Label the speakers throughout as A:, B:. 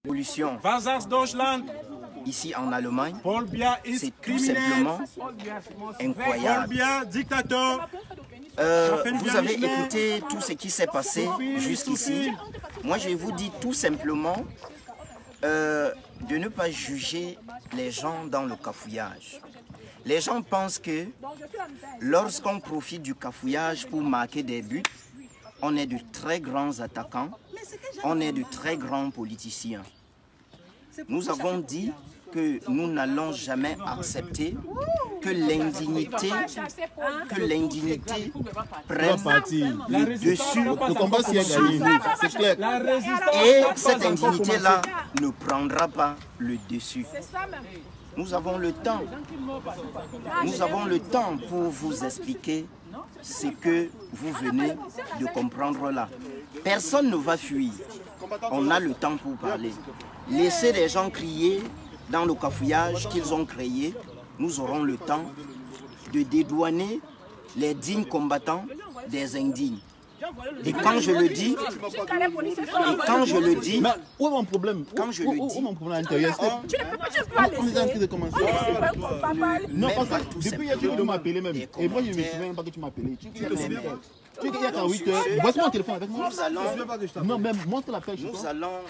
A: révolution ici en Allemagne, c'est tout simplement incroyable. Vous avez écouté tout ce qui s'est passé jusqu'ici. Moi, je vous dis tout simplement de ne pas juger les gens dans le cafouillage. Les gens pensent que lorsqu'on profite du cafouillage pour marquer des buts, on est de très grands attaquants, on est de très grands politiciens. Nous avons dit que nous n'allons jamais accepter que l'indignité prenne le dessus.
B: Le combat s'y est gagné, c'est clair.
A: Et cette indignité-là ne prendra pas le dessus. Nous avons le temps. Nous avons le temps pour vous expliquer ce que vous venez de comprendre là. Personne ne va fuir. On a le temps pour parler. Laissez les gens crier dans le cafouillage qu'ils ont créé. Nous aurons le temps de dédouaner les dignes combattants des indignes. Et quand je le dis,
B: mais où est mon problème?
A: Quand je le dis,
B: où est mon problème à l'intérieur?
C: Tu ne peux pas laisser.
B: De commencer. Non, parce que depuis hier, tu m'appeler même. Et moi, je ne me souviens pas que tu m'as appelé. Tu es qu'à 8 heures. Voici mon téléphone avec moi. Non, même montre la pêche.
A: Nous allons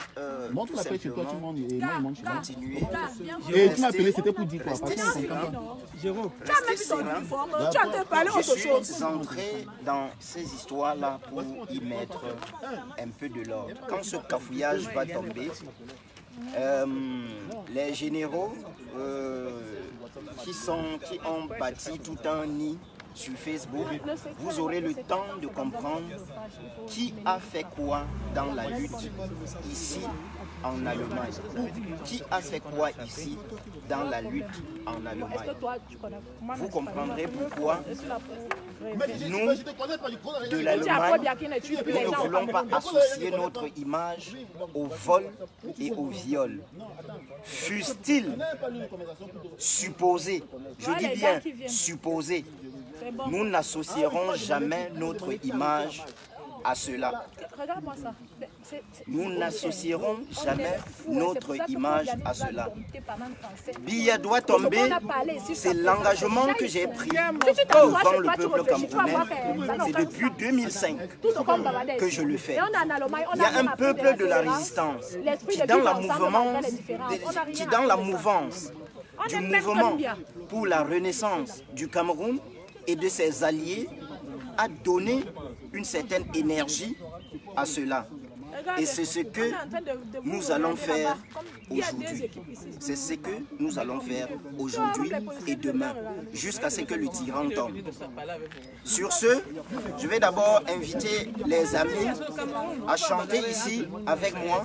B: montre la pêche chez toi, tu montes et moi, je monte chez moi.
A: continuer.
B: Et tu m'as appelé, c'était pour dire quoi?
C: Jérôme,
A: je suis entré dans ces histoires-là pour y mettre un peu de l'ordre. Quand ce cafouillage va tomber, les généraux qui ont bâti tout un nid sur Facebook, vous aurez le temps de comprendre qui a fait quoi dans la lutte ici en Allemagne. Qui a fait quoi ici dans la lutte en Allemagne. Vous comprendrez pourquoi nous, de l'Allemagne, nous ne voulons pas associer notre image au vol et au viol. Fussent-ils supposés, je dis bien supposés, nous n'associerons jamais notre image à cela. Nous n'associerons jamais notre image à cela. Biya doit tomber, c'est l'engagement que j'ai pris devant le peuple camerounais. C'est depuis 2005 que je le fais. Il y a un peuple de la résistance qui dans la mouvance du mouvement pour la renaissance du Cameroun et de ses alliés a donné une certaine énergie à cela. Et c'est ce que nous allons faire aujourd'hui. C'est ce que nous allons faire aujourd'hui et demain, jusqu'à ce que le tyran tombe. Sur ce, je vais d'abord inviter les amis à chanter ici avec moi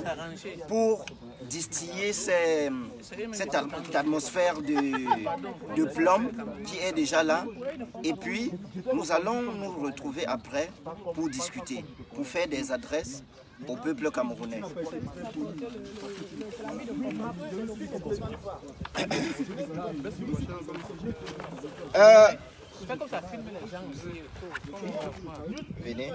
A: pour distiller cette atmosphère de plomb qui est déjà là. Et puis, nous allons nous retrouver après pour discuter, pour faire des adresses au peuple camerounais. Venez.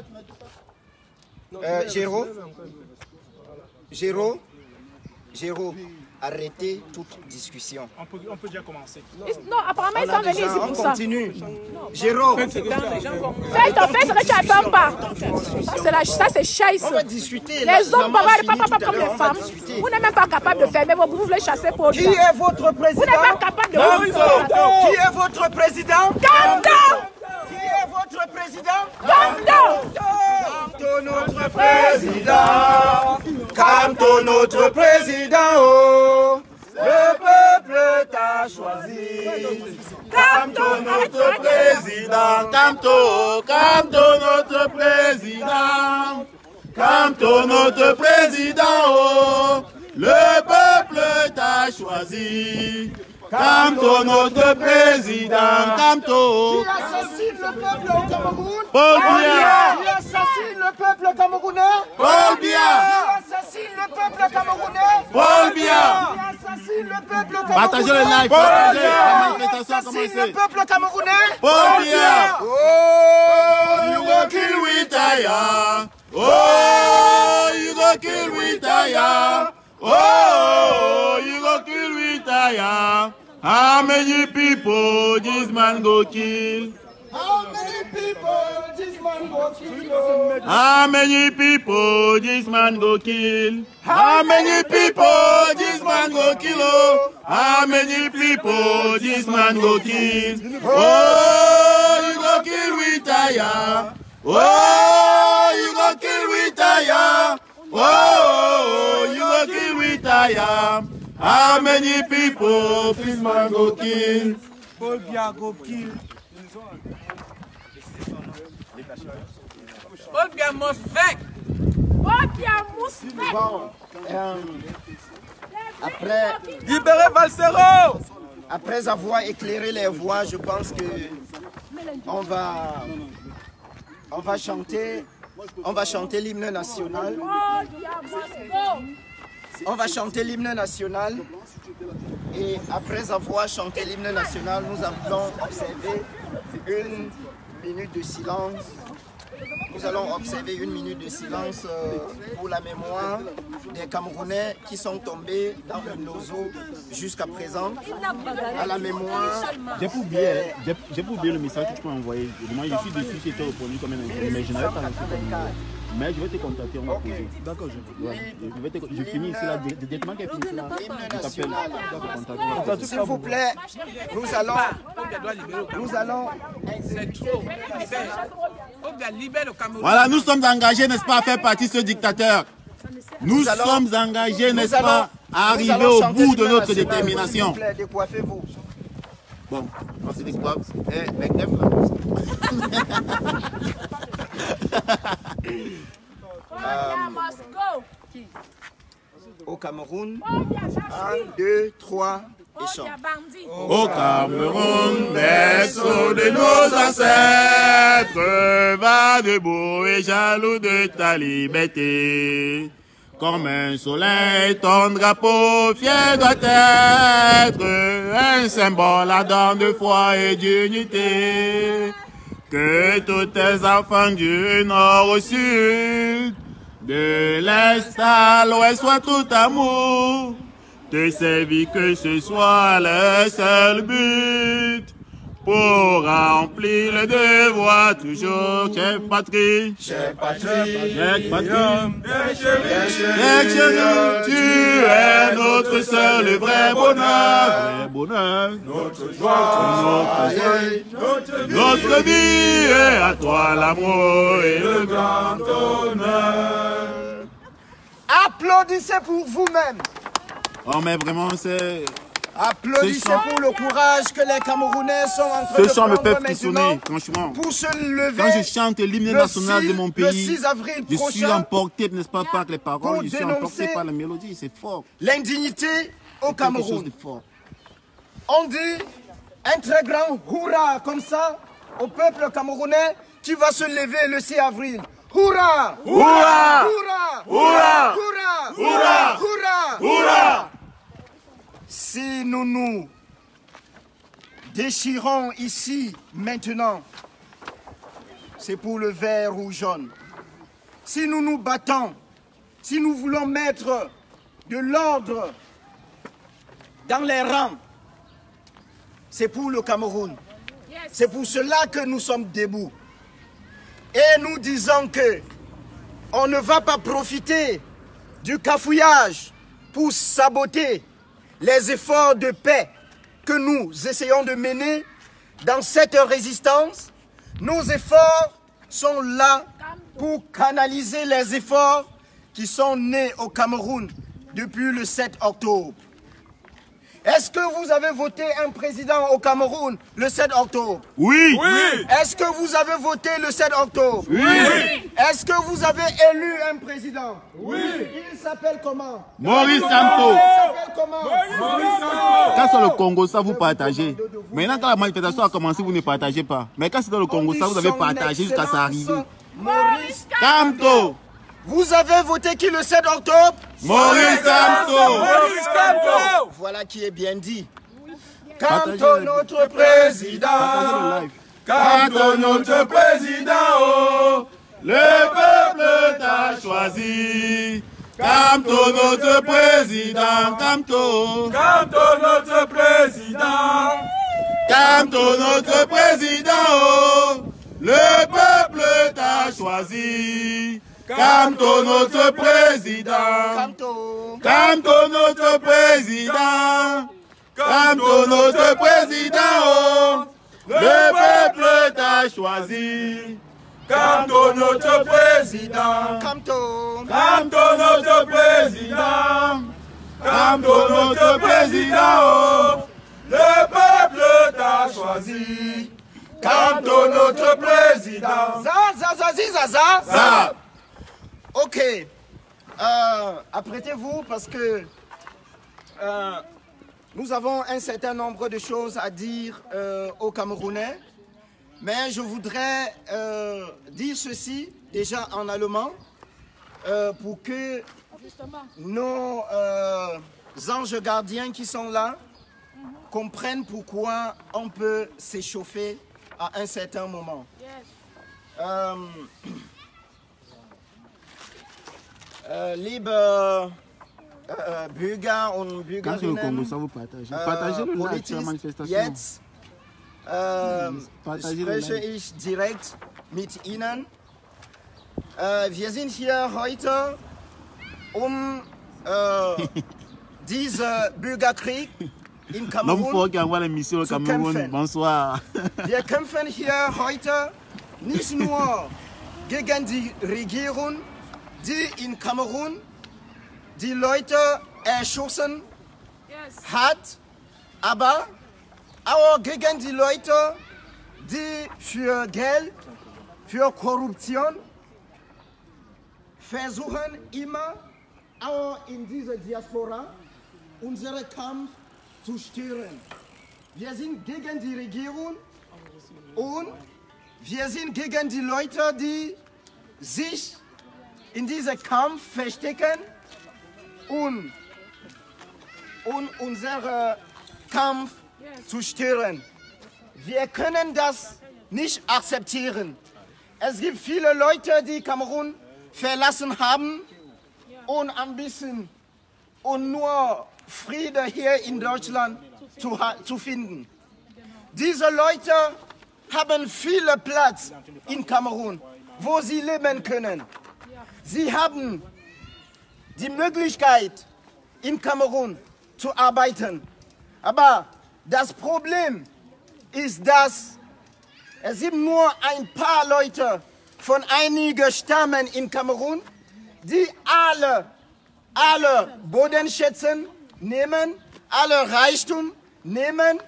A: Géraud, arrêtez toute discussion.
D: On peut déjà commencer.
C: Non, apparemment ils sont venus ici pour ça.
A: On continue. Géraud.
C: Fais ce que tu n'attends pas. Ça c'est chaise.
A: On va discuter.
C: Les hommes, pas comme les femmes. Vous n'êtes même pas capable de fermer vos bouches, vous voulez chasser pour
A: Qui est votre président?
C: Vous n'êtes pas capable de...
A: Qui est votre président?
C: Kamto!
A: Qui est votre président?
C: Kamto!
A: Kamto notre président. Kamto notre président. Oh. Le peuple t'a choisi. Kamto notre président.
B: Kamto notre président. Kamto notre président. Oh. Le peuple t'a choisi. Kamto notre président. Kamto.
E: Qui assassine le peuple au Cameroun?
B: Paul Biya.
E: Qui assassine le peuple camerounais?
B: Paul Biya.
E: Qui assassine le peuple camerounais?
B: Paul Biya.
E: Qui assassine le peuple camerounais?
B: Partagez le live.
E: Qui
B: Partagez.
E: assassine le peuple camerounais?
B: Paul Biya.
E: Oh,
B: You go kill with fire. Oh, you go go kill Witaya. Oh, you go kill Witaya. How many people this man go kill?
E: How many people this man go kill?
B: How many people this man go kill? How many people this man go kill? Oh, how many people this man go kill? Oh, you go kill Witaya. Oh, you go kill Witaya. Oh, you go kill Witaya. How many people this man go kill?
E: Paul Biya go kill.
D: Paul Biya must vex.
C: Paul Biya must vex.
A: Bon,
E: Libérez Valsero.
A: après avoir éclairé les voix, je pense que on va chanter l'hymne national.
C: Paul Biya must go.
A: On va chanter l'hymne national. Et après avoir chanté l'hymne national, nous allons observer une minute de silence. Nous allons observer une minute de silence pour la mémoire des Camerounais qui sont tombés dans le Nozo jusqu'à présent. À la mémoire.
B: J'ai pas oublié le message que tu peux envoyer. Moi, je suis déçu si tu as répondu comme un inconnu, mais je n'avais pas reçu comme un. Mais je vais te contacter, on va poser. D'accord, je finis ici là, directement qu'elle finit là. Je t'appelle.
A: S'il vous plaît, nous allons.
D: C'est trop. Libère le Cameroun.
B: Voilà, nous sommes engagés, n'est-ce pas, à faire partie de ce dictateur. Nous sommes engagés, n'est-ce pas, à arriver au bout de notre détermination.
A: S'il vous plaît, décoiffez-vous.
B: Bon, on se décoiffe. Eh, mec, neuf là.
A: Au Cameroun, 1, 2, 3, et chante.
B: Au Cameroun, berceau de nos ancêtres, va debout et jaloux de ta liberté. Comme un soleil, ton drapeau fier doit être un symbole ardent de foi et d'unité. Que tous tes enfants du nord au sud, de l'est à l'ouest, soient tout amour, te servir que ce soit le seul but, pour remplir le devoir toujours, chère patrie, chère patrie, tu es notre seul et vrai bonheur, notre joie, notre vie, et à toi l'amour et le grand honneur.
E: Applaudissez pour vous-même.
B: Oh mais vraiment c'est...
A: Applaudissez pour le courage que les Camerounais sont en train de
B: Ce chant me
A: prendre
B: fait frissonner, franchement.
A: pour se lever.
B: Quand je chante l'hymne national de mon
A: le
B: pays,
A: 6 avril
B: je suis
A: prochain,
B: emporté, n'est-ce pas, par les paroles,
A: pour
B: je suis emporté par la mélodie, c'est fort.
A: L'indignité au
B: Quelque chose
A: Cameroun.
B: de fort.
A: On dit un très grand hurrah comme ça au peuple camerounais qui va se lever le 6 avril. Hurrah!
B: Hurrah!
A: Hurrah!
B: Hurrah!
A: Hurrah!
B: Hurrah!
A: Hurrah!
B: Hurrah!
A: Si nous nous déchirons ici maintenant, c'est pour le vert ou jaune. Si nous nous battons, si nous voulons mettre de l'ordre dans les rangs, c'est pour le Cameroun. C'est pour cela que nous sommes debout. Et nous disons que on ne va pas profiter du cafouillage pour saboter les efforts de paix que nous essayons de mener dans cette résistance. Nos efforts sont là pour canaliser les efforts qui sont nés au Cameroun depuis le 7 octobre. Est-ce que vous avez voté un président au Cameroun le 7 octobre?
B: Oui!
E: Oui.
A: Est-ce que vous avez voté le 7 octobre?
B: Oui!
A: Est-ce que vous avez élu un président?
E: Oui.
A: Il s'appelle comment?
B: Maurice Santo!
A: Il s'appelle comment?
B: Quand c'est le Congo, ça vous partagez. Maintenant, quand la manifestation a commencé, vous ne partagez pas. Mais quand c'est dans le Congo, ça vous avez partagé jusqu'à ça arriver.
A: Maurice
B: Kamto!
A: Vous avez voté qui le 7 octobre?
B: Maurice Kamto!
A: Voilà qui est bien dit.
B: Partagez
A: Kamto,
B: le-
A: notre président.
B: Partagez le live.
E: Kamto, notre président.
B: Le peuple t'a choisi Kamto notre président, Kamto.
E: Kamto notre président.
B: Kamto notre président, oh. Le peuple t'a choisi. Kamto notre président. Kamto notre président. Kamto notre président, oh. Le peuple t'a choisi.
E: Kamto notre président.
A: Kamto
E: notre président.
B: Kamto notre président, oh.
E: Le peuple t'a choisi. Kamto notre président.
A: Za. Ok. Apprêtez-vous parce que nous avons un certain nombre de choses à dire aux Camerounais. Mais je voudrais dire ceci déjà en allemand pour que nos anges gardiens qui sont là comprennent pourquoi on peut s'échauffer à un certain moment. Liebe Bürger und Bürgerinnen, jetzt spreche ich direkt mit Ihnen. Wir sind hier heute, um diesen Bürgerkrieg in Kamerun zu kämpfen. Wir kämpfen hier heute nicht nur gegen die Regierung, die in Kamerun die Leute erschossen hat, aber auch gegen die Leute, die für Geld, für Korruption versuchen, immer auch in dieser Diaspora unseren Kampf zu stören. Wir sind gegen die Regierung und wir sind gegen die Leute, die sich in diesem Kampf verstecken und unseren Kampf zu stören. Wir können das nicht akzeptieren. Es gibt viele Leute, die Kamerun verlassen haben und ein bisschen und nur Friede hier in Deutschland zu finden. Diese Leute haben viel Platz in Kamerun, wo sie leben können. Sie haben die Möglichkeit, in Kamerun zu arbeiten. Aber das Problem ist, dass es gibt nur ein paar Leute von einigen Stämmen in Kamerun, die alle Bodenschätze nehmen, alle Reichtum nehmen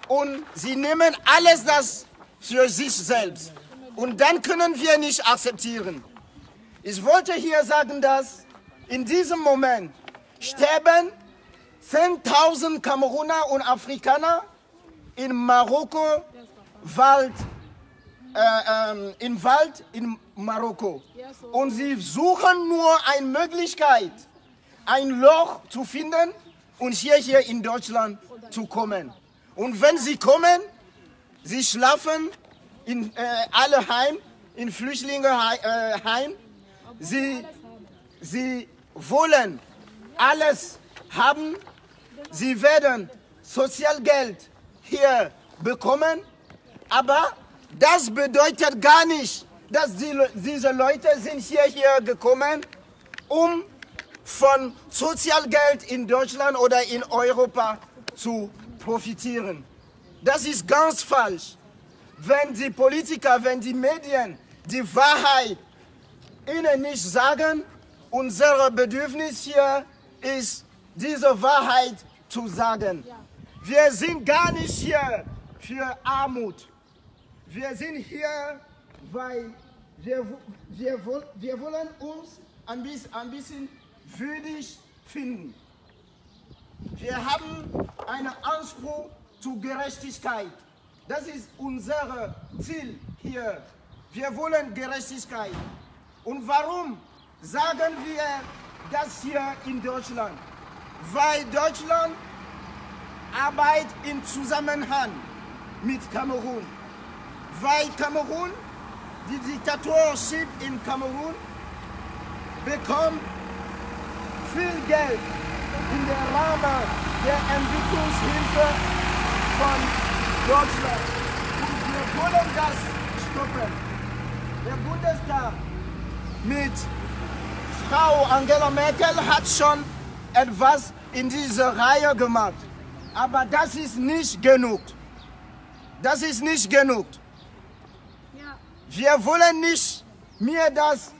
A: und sie nehmen alles das für sich selbst. Und dann können wir nicht akzeptieren. Ich wollte hier sagen, dass in diesem Moment sterben 10.000 Kameruner und Afrikaner in Marokko, im Wald in Marokko. Und sie suchen nur eine Möglichkeit, ein Loch zu finden und hier in Deutschland zu kommen. Und wenn sie kommen, sie schlafen in alle Heim, in Flüchtlingeheim. Sie wollen alles haben. Sie werden Sozialgeld hier bekommen, aber das bedeutet gar nicht, dass diese Leute sind hier gekommen, um von Sozialgeld in Deutschland oder in Europa zu profitieren. Das ist ganz falsch. Wenn die Politiker, wenn die Medien die Wahrheit ihnen nicht sagen, unser Bedürfnis hier ist, diese Wahrheit zu sagen. Wir sind gar nicht hier für Armut. Wir sind hier, weil wir wollen uns ein bisschen würdig finden. Wir haben einen Anspruch zu Gerechtigkeit. Das ist unser Ziel hier. Wir wollen Gerechtigkeit. Und warum sagen wir das hier in Deutschland? Weil Deutschland arbeitet im Zusammenhang mit Kamerun. Weil Kamerun, die Diktatorship in Kamerun bekommt
E: Geld in der Rahmen der Entwicklungshilfe von Deutschland. Und wir wollen das stoppen. Der Bundestag mit Frau Angela Merkel hat schon etwas in dieser Reihe gemacht. Aber das ist nicht genug. Das ist nicht genug. Wir wollen nicht mehr, dass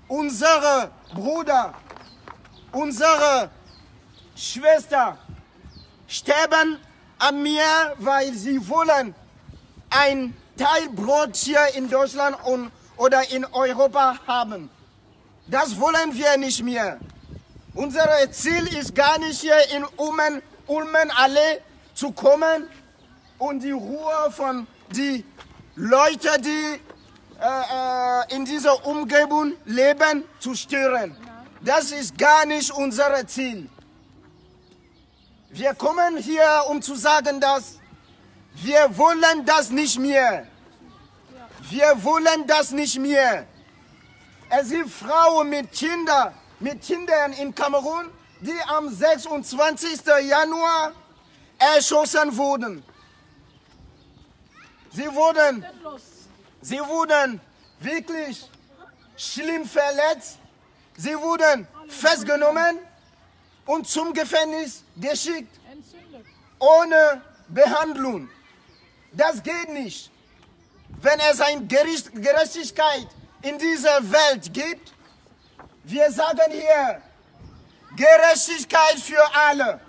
E: unsere Brüder, unsere Schwester sterben am Meer, weil sie wollen ein Teil Brot hier in Deutschland oder in Europa haben. Das wollen wir nicht mehr. Unser Ziel ist gar nicht hier in Ulmenallee zu kommen und die Ruhe von den Leuten, die in dieser Umgebung leben, zu stören. Das ist gar nicht unser Ziel. Wir kommen hier, um zu sagen, dass wir wollen das nicht mehr. Wir wollen das nicht mehr. Es gibt Frauen mit Kindern in Kamerun, die am 26. Januar erschossen wurden. Sie wurden wirklich schlimm verletzt. Sie wurden festgenommen und zum Gefängnis geschickt, ohne Behandlung. Das geht nicht. Wenn es eine Gerechtigkeit in dieser Welt gibt, wir sagen hier, Gerechtigkeit für alle.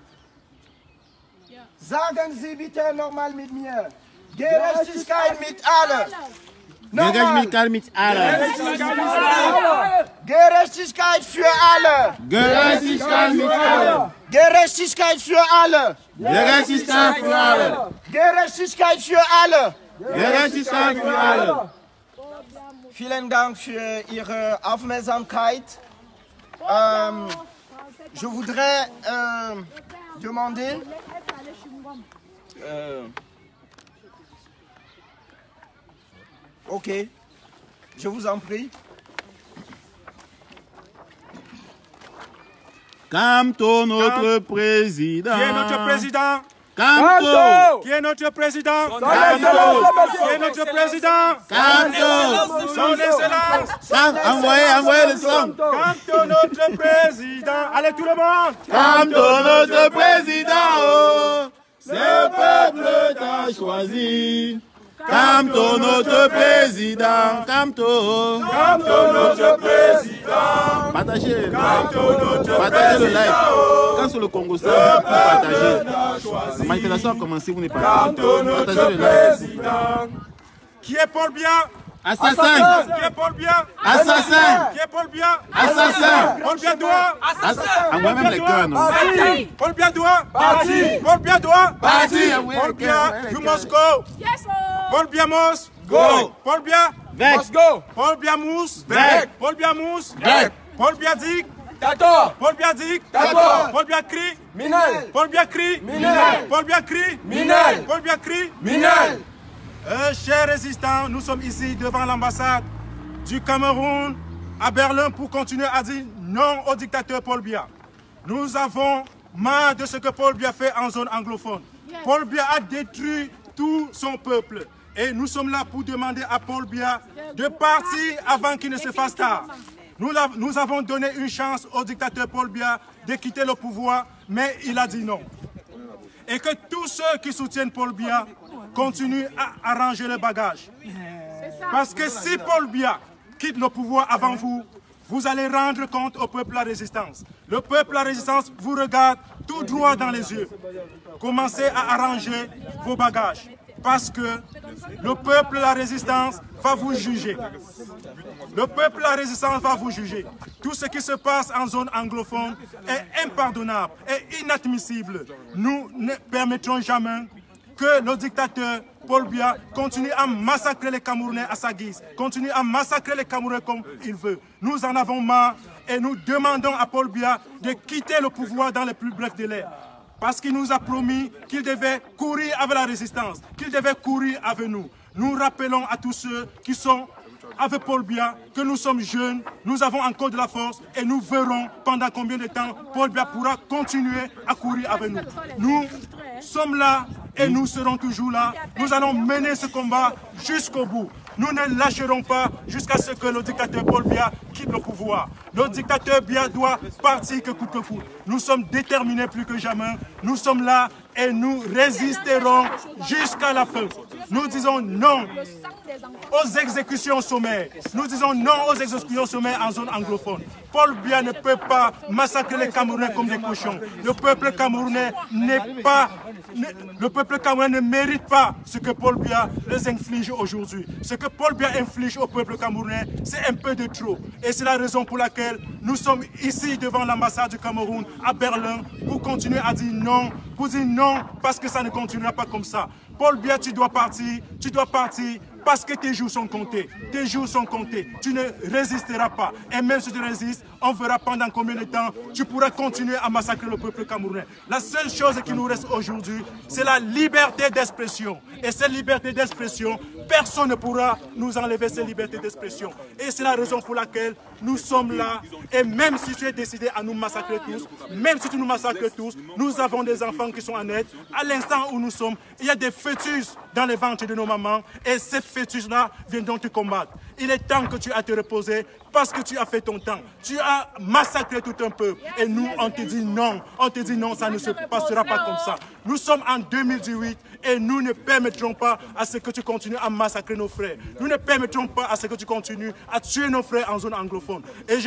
E: Sagen Sie bitte nochmal mit mir. Gerechtigkeit mit allen.
B: Gerechtigkeit mit allen.
E: Gerechtigkeit für alle.
B: Gerechtigkeit mit allen.
E: Gerechtigkeit für alle.
B: Gerechtigkeit für alle.
E: Gerechtigkeit für alle.
B: Gerechtigkeit für alle.
E: Vielen Dank für Ihre Aufmerksamkeit. Je voudrais demander ok, je vous en prie.
B: Kamto, notre président.
F: Qui est notre président?
B: Kamto.
F: Qui est notre président?
B: Kamto.
F: Qui est notre président?
B: Kamto.
F: Son Excellence.
B: Envoyez le son.
F: Kamto, notre président. Allez tout le monde.
B: Kamto, notre président. Oh, ce peuple t'a choisi. Kamto, notre président. Kamto.
F: Kamto, notre président.
B: Partagez.
F: Kamto, notre
B: Partagez le live.
F: président.
B: Quand sur le Congo, ça, vous partagez. La manifestation a commencé, vous n'êtes pas là.
F: Kamto, notre
B: Partagez le live.
F: président. Qui est Paul Biya?
B: Assassin.
F: Qui est Paul Biya?
B: Assassin.
F: Qui est Paul Biya?
B: Assassin.
F: Paul Biya doit.
B: Envoyez même les cœurs, non?
F: Paul Biya doit. Paul Biya doit.
B: Parti.
F: Paul Biya, you must go.
C: Yes, sir.
F: Paul Biya must
B: Go.
F: Paul Biya
B: Vex.
F: go. Paul Biya must
B: Vex.
F: Paul Biya must
B: Vex.
F: Paul Biya dit.
E: D'accord.
F: Paul Biya dit.
E: D'accord.
F: Paul Biya crie.
E: Minel.
F: Paul Biya crie.
E: Minel.
F: Paul Biya crie.
E: Minel.
F: Paul Biya crie.
E: Minel.
F: Chers résistants, nous sommes ici devant l'ambassade du Cameroun à Berlin pour continuer à dire non au dictateur Paul Biya. Nous avons marre de ce que Paul Biya fait en zone anglophone. Paul Biya a détruit tout son peuple. Et nous sommes là pour demander à Paul Biya de partir avant qu'il ne se fasse tard. Nous avons donné une chance au dictateur Paul Biya de quitter le pouvoir, mais il a dit non. Et que tous ceux qui soutiennent Paul Biya continuent à arranger le bagage. Parce que si Paul Biya quitte le pouvoir avant vous, vous allez rendre compte au peuple La Résistance. Le peuple La Résistance vous regarde tout droit dans les yeux. Commencez à arranger vos bagages. Parce que le peuple La Résistance va vous juger. Le peuple La Résistance va vous juger. Tout ce qui se passe en zone anglophone est impardonnable et inadmissible. Nous ne permettrons jamais que le dictateur Paul Biya continue à massacrer les Camerounais à sa guise, continue à massacrer les Camerounais comme il veut. Nous en avons marre et nous demandons à Paul Biya de quitter le pouvoir dans les plus brefs délais. Parce qu'il nous a promis qu'il devait courir avec la résistance, qu'il devait courir avec nous. Nous rappelons à tous ceux qui sont avec Paul Biya que nous sommes jeunes, nous avons encore de la force et nous verrons pendant combien de temps Paul Biya pourra continuer à courir avec nous. Nous sommes là et nous serons toujours là. Nous allons mener ce combat jusqu'au bout. Nous ne lâcherons pas jusqu'à ce que le dictateur Paul Biya quitte le pouvoir. Le dictateur Biya doit partir que coûte que coûte. Nous sommes déterminés plus que jamais. Nous sommes là et nous résisterons jusqu'à la fin. Nous disons non aux exécutions sommaires. Nous disons non aux exécutions sommaires en zone anglophone. Paul Biya ne peut pas massacrer les Camerounais comme des cochons. Le peuple camerounais ne mérite pas ce que Paul Biya les inflige aujourd'hui. Ce que Paul Biya inflige au peuple camerounais, c'est un peu de trop. Et c'est la raison pour laquelle nous sommes ici devant l'ambassade du Cameroun à Berlin pour continuer à dire non. Pour dire non parce que ça ne continuera pas comme ça. Paul Biya, tu dois partir parce que tes jours sont comptés. Tes jours sont comptés. Tu ne résisteras pas. Et même si tu résistes, on verra pendant combien de temps tu pourras continuer à massacrer le peuple camerounais. La seule chose qui nous reste aujourd'hui, c'est la liberté d'expression. Et cette liberté d'expression, personne ne pourra nous enlever cette liberté d'expression. Et c'est la raison pour laquelle nous sommes là. Et même si tu es décidé à nous massacrer tous, même si tu nous massacres tous, nous avons des enfants qui sont en aide. À l'instant où nous sommes, il y a des fœtus dans les ventres de nos mamans. Et ces fœtus-là viennent donc te combattre. Il est temps que tu ailles te reposer parce que tu as fait ton temps. Tu as massacré tout un peuple. Et nous, on te dit non. On te dit non, ça ne se passera pas comme ça. Nous sommes en 2018 et nous ne permettrons pas à ce que tu continues à massacrer nos frères. Nous ne permettrons pas à ce que tu continues à tuer nos frères en zone anglophone. Et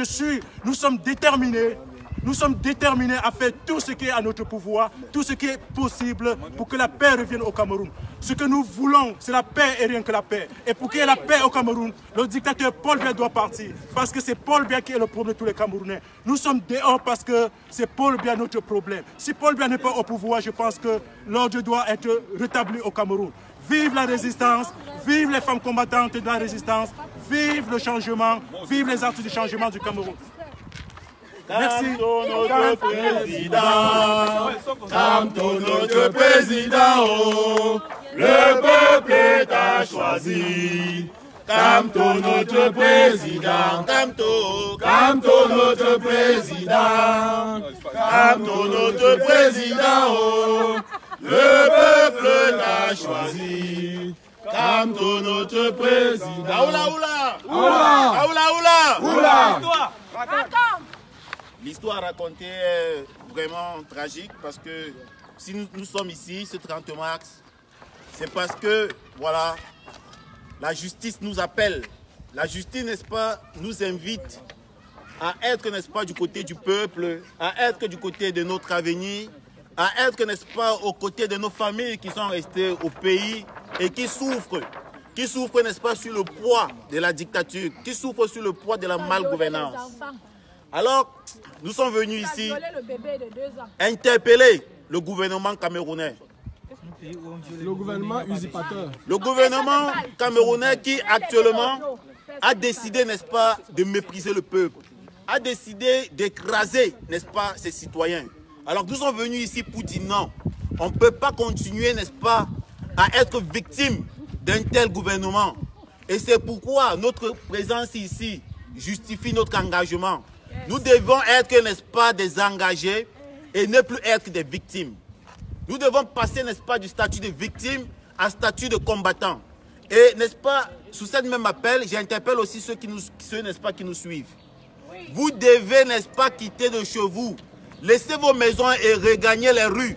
F: nous sommes déterminés. Nous sommes déterminés à faire tout ce qui est à notre pouvoir, tout ce qui est possible pour que la paix revienne au Cameroun. Ce que nous voulons, c'est la paix et rien que la paix. Et pour qu'il y ait la paix au Cameroun, le dictateur Paul Biya doit partir. Parce que c'est Paul Biya qui est le problème de tous les Camerounais. Nous sommes dehors parce que c'est Paul Biya notre problème. Si Paul Biya n'est pas au pouvoir, je pense que l'ordre doit être rétabli au Cameroun. Vive la résistance, vive les femmes combattantes de la résistance, vive le changement, vive les artistes du changement du Cameroun. Merci.
B: Notre président, notre président, oh, le peuple t'a choisi. Camto notre président, Camto notre président, Camto notre président, oh, le peuple t'a choisi. Camto notre président. Oula oula, oula oula, oula oula. L'histoire racontée est vraiment tragique parce que si nous sommes ici, ce 30 mars, c'est parce que, voilà, la justice nous appelle. La justice, n'est-ce pas, nous invite à être, n'est-ce pas, du côté du peuple, à être du côté de notre avenir, à être, n'est-ce pas, aux côtés de nos familles qui sont restées au pays et qui souffrent, n'est-ce pas, sur le poids de la dictature, qui souffrent sur le poids de la malgouvernance. Alors, nous sommes venus ici interpeller le gouvernement camerounais.
E: Le gouvernement usurpateur.
B: Le gouvernement camerounais qui actuellement a décidé, n'est-ce pas, de mépriser le peuple, a décidé d'écraser, n'est-ce pas, ses citoyens. Alors nous sommes venus ici pour dire non, on ne peut pas continuer, n'est-ce pas, à être victime d'un tel gouvernement. Et c'est pourquoi notre présence ici justifie notre engagement. Nous devons être, n'est-ce pas, des engagés et ne plus être des victimes. Nous devons passer, n'est-ce pas, du statut de victime à statut de combattant. Et, n'est-ce pas, sous cette même appel, j'interpelle aussi ceux, n'est-ce pas, qui nous suivent. Vous devez, n'est-ce pas, quitter de chez vous, laisser vos maisons et regagner les rues.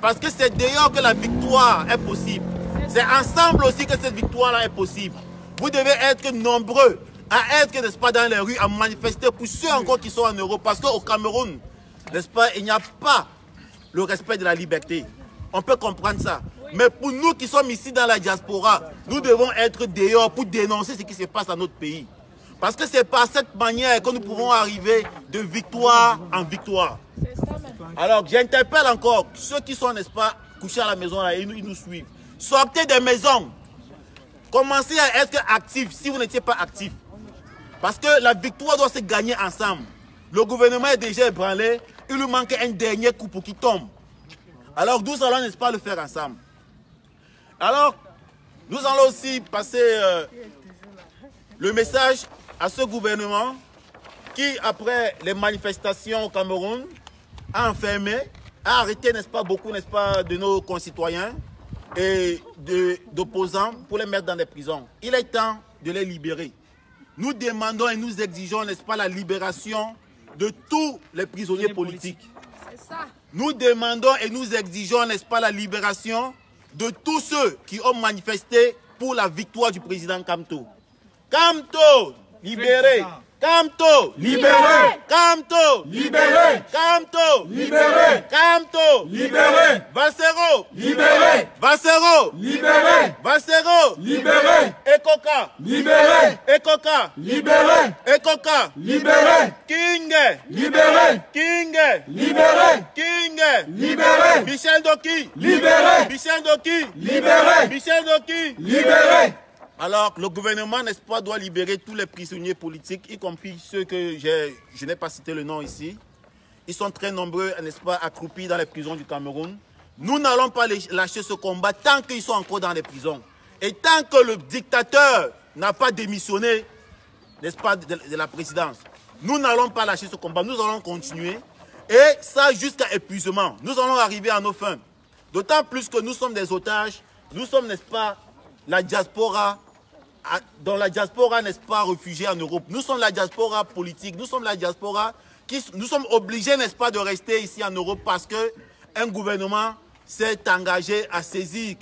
B: Parce que c'est dehors que la victoire est possible. C'est ensemble aussi que cette victoire-là est possible. Vous devez être nombreux à être, n'est-ce pas, dans les rues, à manifester pour ceux encore qui sont en Europe. Parce qu'au Cameroun, n'est-ce pas, il n'y a pas le respect de la liberté. On peut comprendre ça. Mais pour nous qui sommes ici dans la diaspora, nous devons être dehors pour dénoncer ce qui se passe dans notre pays. Parce que c'est par cette manière que nous pouvons arriver de victoire en victoire. Alors, j'interpelle encore ceux qui sont, n'est-ce pas, couchés à la maison là, et ils nous suivent. Sortez des maisons. Commencez à être actifs si vous n'étiez pas actifs. Parce que la victoire doit se gagner ensemble. Le gouvernement est déjà ébranlé. Il lui manque un dernier coup pour qu'il tombe. Alors nous allons, n'est-ce pas, le faire ensemble. Alors, nous allons aussi passer le message à ce gouvernement qui, après les manifestations au Cameroun, a enfermé, a arrêté, n'est-ce pas, beaucoup, n'est-ce pas, de nos concitoyens et d'opposants pour les mettre dans des prisons. Il est temps de les libérer. Nous demandons et nous exigeons, n'est-ce pas, la libération de tous les prisonniers politiques. Nous demandons et nous exigeons, n'est-ce pas, la libération de tous ceux qui ont manifesté pour la victoire du président Kamto. Kamto, libéré. Kamto, libéré. Kamto, libéré. Kamto, libéré. Kamto, libéré. Vassero, libéré. Vassero, libéré. Vassero, libéré. Ekoka, libéré. Ekoka, libéré. Ekoka, libéré. King, libéré. King, libéré. King, libéré. Michel Doki, libéré. Michel Doki, libéré. Michel Doki, libéré. Alors, le gouvernement, n'est-ce pas, doit libérer tous les prisonniers politiques, y compris ceux que je n'ai pas cité le nom ici. Ils sont très nombreux, n'est-ce pas, accroupis dans les prisons du Cameroun. Nous n'allons pas lâcher ce combat tant qu'ils sont encore dans les prisons. Et tant que le dictateur n'a pas démissionné, n'est-ce pas, de la présidence, nous n'allons pas lâcher ce combat. Nous allons continuer. Et ça jusqu'à épuisement. Nous allons arriver à nos fins. D'autant plus que nous sommes des otages. Nous sommes, n'est-ce pas, la diaspora, dans la diaspora, n'est-ce pas, réfugiés en Europe. Nous sommes la diaspora politique, nous sommes la diaspora nous sommes obligés, n'est-ce pas, de rester ici en Europe parce qu'un gouvernement s'est engagé à saisir,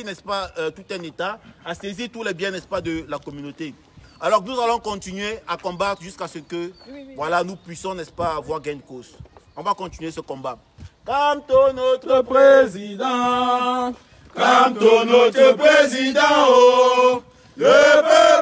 B: n'est-ce pas, tout un État, à saisir tous les biens, n'est-ce pas, de la communauté. Alors nous allons continuer à combattre jusqu'à ce que, voilà, nous puissions, n'est-ce pas, avoir gain de cause. On va continuer ce combat. Kamto, notre président, Kamto, notre président, oh, le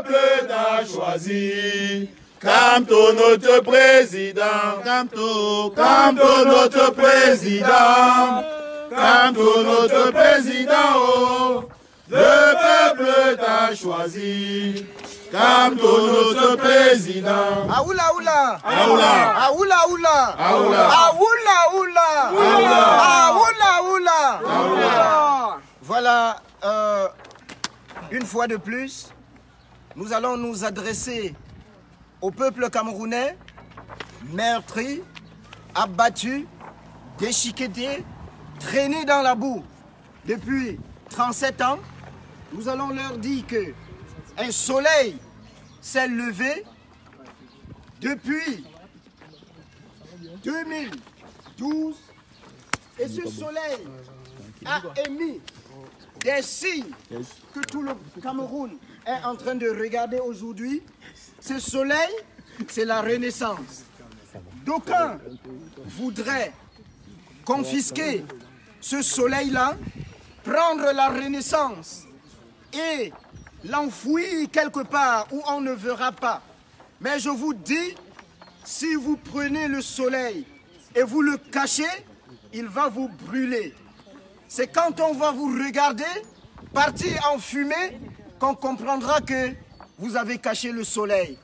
B: peuple t'a choisi. Kamto, notre président. Kamto, Kamto, notre président. Kamto, notre président, oh, le peuple t'a choisi. Kamto, notre président.
E: Aoula, oula.
B: Aoula.
E: Aoula, oula.
B: Aoula.
E: Aoula, oula. Aoula, oula. Aoula. Voilà, une fois de plus, nous allons nous adresser au peuple camerounais, meurtri, abattu, déchiqueté, traîné dans la boue depuis 37 ans. Nous allons leur dire que un soleil s'est levé depuis 2012 et ce soleil a émis des signes que tout le Cameroun est en train de regarder aujourd'hui. Ce soleil, c'est la renaissance. D'aucuns voudraient confisquer ce soleil-là, prendre la renaissance et l'enfouir quelque part où on ne verra pas. Mais je vous dis, si vous prenez le soleil et vous le cachez, il va vous brûler. C'est quand on va vous regarder partir en fumée qu'on comprendra que vous avez caché le soleil.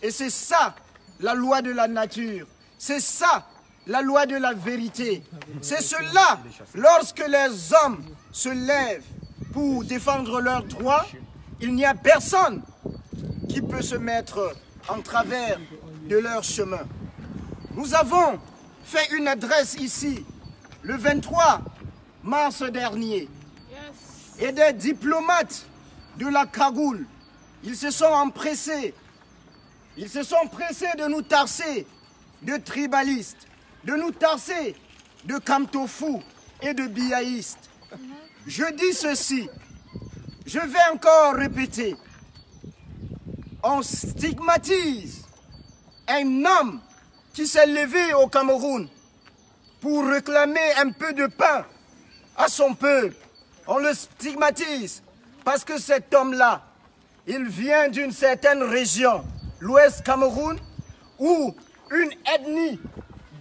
E: Et c'est ça la loi de la nature. C'est ça la loi de la vérité. C'est cela, lorsque les hommes se lèvent pour défendre leurs droits, il n'y a personne qui peut se mettre en travers de leur chemin. Nous avons fait une adresse ici, le 23 mars dernier. Et des diplomates de la cagoule, ils se sont empressés. Ils se sont pressés de nous tarser de tribalistes, de nous tarser de kamtofous et de biaïstes. Je dis ceci, je vais encore répéter. On stigmatise un homme qui s'est levé au Cameroun pour réclamer un peu de pain à son peuple. On le stigmatise parce que cet homme-là, il vient d'une certaine région, l'Ouest Cameroun, où une ethnie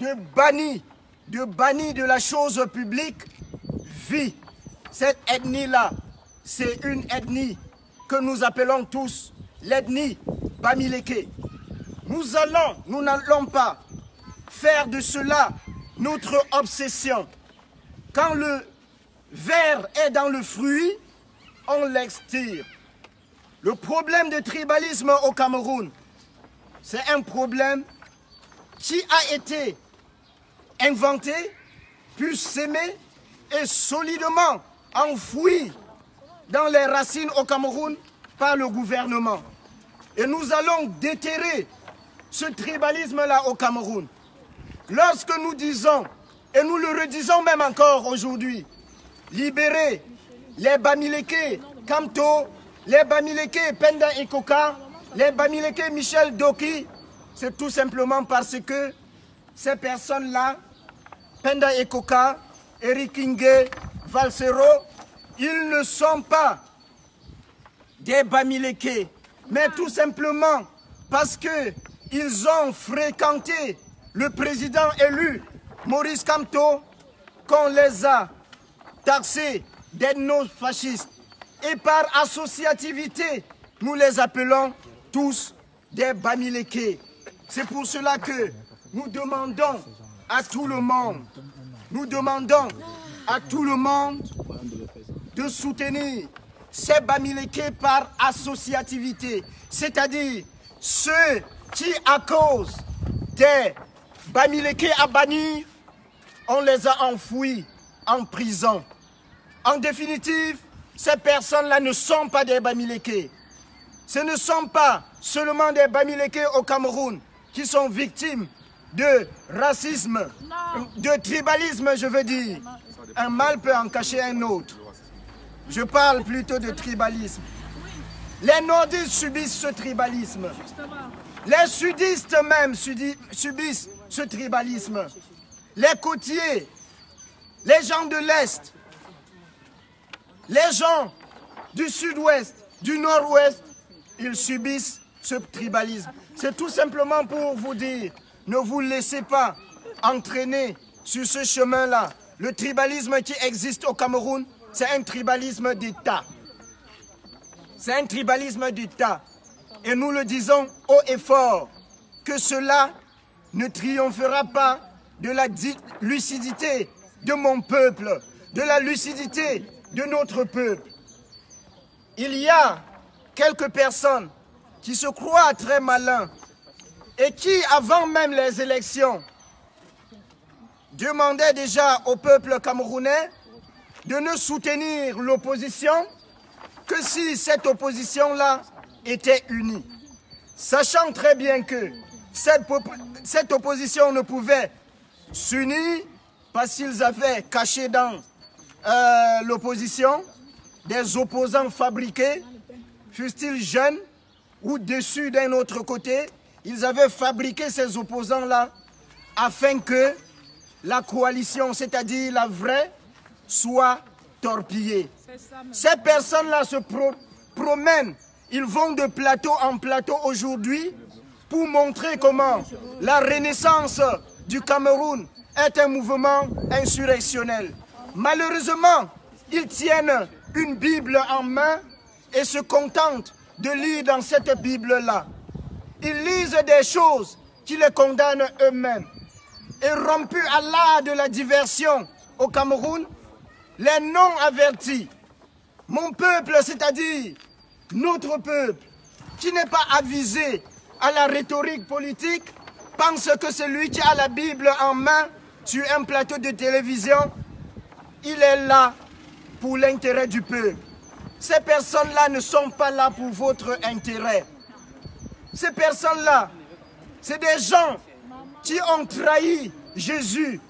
E: de bannis de la chose publique vit. Cette ethnie-là, c'est une ethnie que nous appelons tous l'ethnie Bamileke. Nous n'allons pas faire de cela notre obsession. Quand le ver est dans le fruit, on l'extire. Le problème de tribalisme au Cameroun, c'est un problème qui a été inventé, puis sémé et solidement enfoui dans les racines au Cameroun par le gouvernement. Et nous allons déterrer ce tribalisme-là au Cameroun. Lorsque nous disons, et nous le redisons même encore aujourd'hui, libérer les Bamileke Kamto, les Bamileke Penda Ikoka, les Bamileke Michel Doki, c'est tout simplement parce que ces personnes-là, Penda Ikoka, Eric Inge, Valsero, ils ne sont pas des Bamileke, mais tout simplement parce qu'ils ont fréquenté le président élu Maurice Kamto, qu'on les a taxés d'ethno-fascistes. Et par associativité, nous les appelons tous des Bamileke. C'est pour cela que nous demandons à tout le monde, de soutenir ces Bamileke par associativité. C'est-à-dire ceux qui, à cause des Bamileke à bannir, on les a enfouis en prison. En définitive, ces personnes-là ne sont pas des Bamileke. Ce ne sont pas seulement des Bamileke au Cameroun qui sont victimes de racisme, de tribalisme, je veux dire. Un mal peut en cacher un autre. Je parle plutôt de tribalisme. Les nordistes subissent ce tribalisme. Les sudistes même subissent ce tribalisme. Les côtiers, les gens de l'Est, les gens du sud-ouest, du nord-ouest, ils subissent ce tribalisme. C'est tout simplement pour vous dire, ne vous laissez pas entraîner sur ce chemin-là. Le tribalisme qui existe au Cameroun, c'est un tribalisme d'État. C'est un tribalisme d'État. Et nous le disons haut et fort, que cela ne triomphera pas de la lucidité de mon peuple, de la lucidité de notre peuple. Il y a quelques personnes qui se croient très malins et qui, avant même les élections, demandaient déjà au peuple camerounais de ne soutenir l'opposition que si cette opposition-là était unie. Sachant très bien que cette opposition ne pouvait s'unir parce qu'ils avaient caché dans l'opposition des opposants fabriqués, fussent-ils jeunes ou déçus d'un autre côté, ils avaient fabriqué ces opposants-là afin que la coalition, c'est-à-dire la vraie, soit torpillée. Ces personnes-là se promènent, ils vont de plateau en plateau aujourd'hui pour montrer comment la renaissance du Cameroun est un mouvement insurrectionnel. Malheureusement, ils tiennent une Bible en main et se contentent de lire dans cette Bible-là. Ils lisent des choses qui les condamnent eux-mêmes. Et rompus à l'art de la diversion au Cameroun, les non-avertis, mon peuple, c'est-à-dire notre peuple, qui n'est pas avisé à la rhétorique politique, pense que celui qui a la Bible en main sur un plateau de télévision, il est là pour l'intérêt du peuple. Ces personnes-là ne sont pas là pour votre intérêt. Ces personnes-là, c'est des gens qui ont trahi Jésus.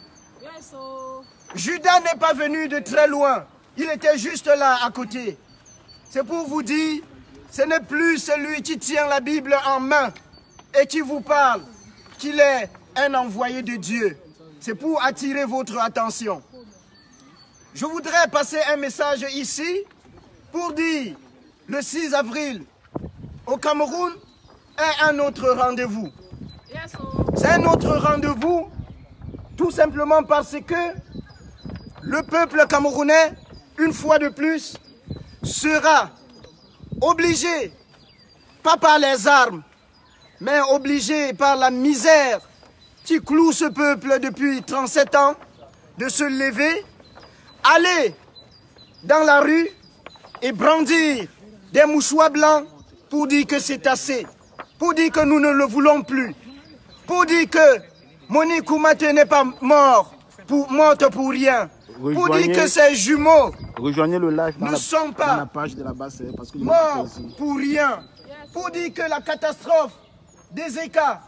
E: Judas n'est pas venu de très loin. Il était juste là à côté. C'est pour vous dire, ce n'est plus celui qui tient la Bible en main et qui vous parle qu'il est un envoyé de Dieu. C'est pour attirer votre attention. Je voudrais passer un message ici pour dire, le 6 avril, au Cameroun, est un autre rendez-vous. C'est un autre rendez-vous, tout simplement parce que le peuple camerounais, une fois de plus, sera obligé, pas par les armes, mais obligé par la misère qui cloue ce peuple depuis 37 ans, de se lever, aller dans la rue et brandir des mouchoirs blancs pour dire que c'est assez, pour dire que nous ne le voulons plus, pour dire que Monique Koumaté n'est pas morte pour rien, pour dire que ces jumeaux ne sont pas morts pour rien, pour dire que la catastrophe des États